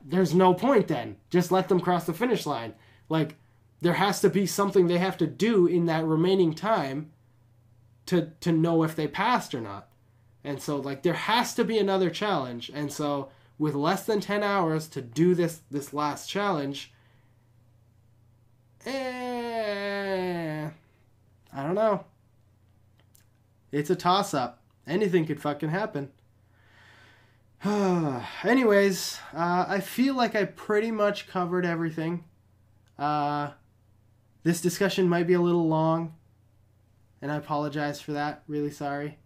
there's no point then. Just let them cross the finish line. Like, there has to be something they have to do in that remaining time to know if they passed or not. And so, like, there has to be another challenge. And so, with less than 10 hours to do this last challenge, I don't know. It's a toss-up. Anything could fucking happen. Anyways, I feel like I pretty much covered everything. This discussion might be a little long, and I apologize for that. Really sorry.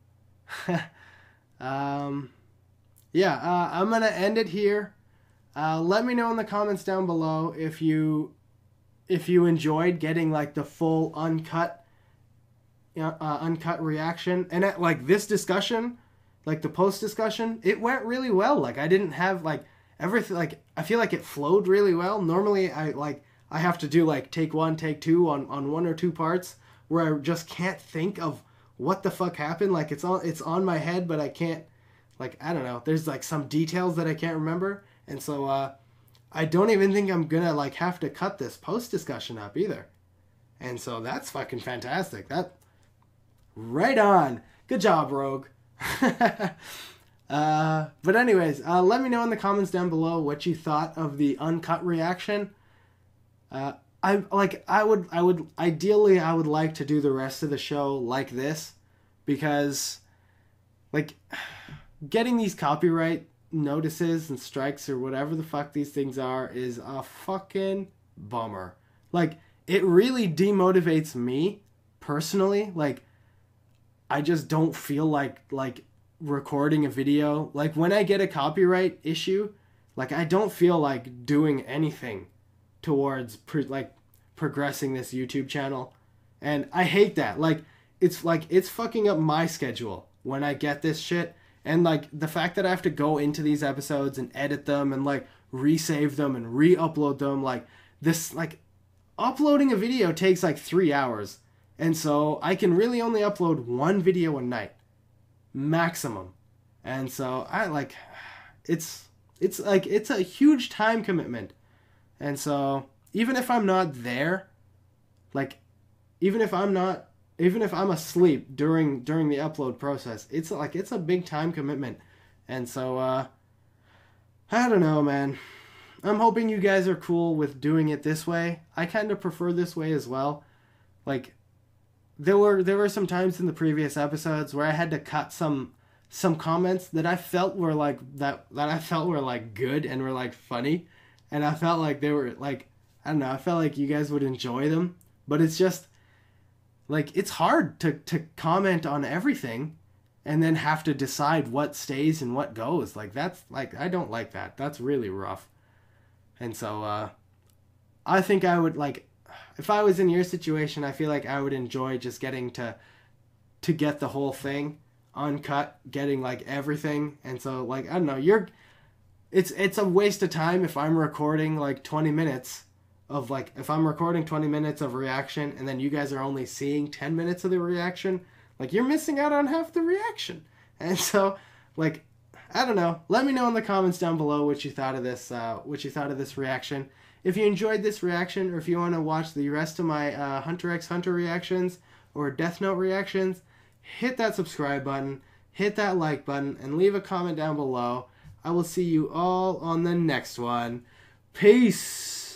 I'm gonna end it here. Let me know in the comments down below if you enjoyed getting like the full uncut reaction, and at like this discussion, like the post discussion, it went really well. Like, I didn't have like everything, like I feel like it flowed really well. Normally I have to do like take 1, take 2 on 1 or 2 parts where I just can't think of what the fuck happened. Like, it's on my head, but I can't, like, I don't know. There's like some details that I can't remember. And so I don't even think I'm gonna like have to cut this post discussion up either. And so that's fucking fantastic. That right on. Good job, Rogue. But anyways, let me know in the comments down below what you thought of the uncut reaction. I would ideally like to do the rest of the show like this, because like getting these copyright notices and strikes or whatever the fuck these things are is a fucking bummer. Like, it really demotivates me personally. Like, I just don't feel like recording a video. Like, when I get a copyright issue, like, I don't feel like doing anything towards progressing this YouTube channel. And I hate that. Like, it's fucking up my schedule when I get this shit, And like the fact that I have to go into these episodes and edit them and like resave them and re-upload them, like this, like uploading a video takes like 3 hours. And so I can really only upload one video a night maximum. And so I like, it's like, it's a huge time commitment. And so even if I'm not there, like even if I'm asleep during the upload process, it's like, it's a big time commitment. And so I don't know, man. I'm hoping you guys are cool with doing it this way. I kind of prefer this way as well. Like there were some times in the previous episodes where I had to cut some comments that I felt were like that I felt were like good and were like funny, and I felt like they were like, I don't know, I felt like you guys would enjoy them. But it's just like, it's hard to comment on everything and then have to decide what stays and what goes. Like that's like, I don't like that. That's really rough. And so I think I would like, if I was in your situation, I feel like I would enjoy just getting to get the whole thing uncut, getting like everything. And so like, I don't know, it's a waste of time if I'm recording like 20 minutes of like, if I'm recording 20 minutes of reaction and then you guys are only seeing 10 minutes of the reaction, like you're missing out on half the reaction. And so like, I don't know. Let me know in the comments down below what you thought of this reaction. If you enjoyed this reaction, or if you want to watch the rest of my Hunter x Hunter reactions or Death Note reactions, hit that subscribe button, hit that like button, and leave a comment down below. I will see you all on the next one. Peace!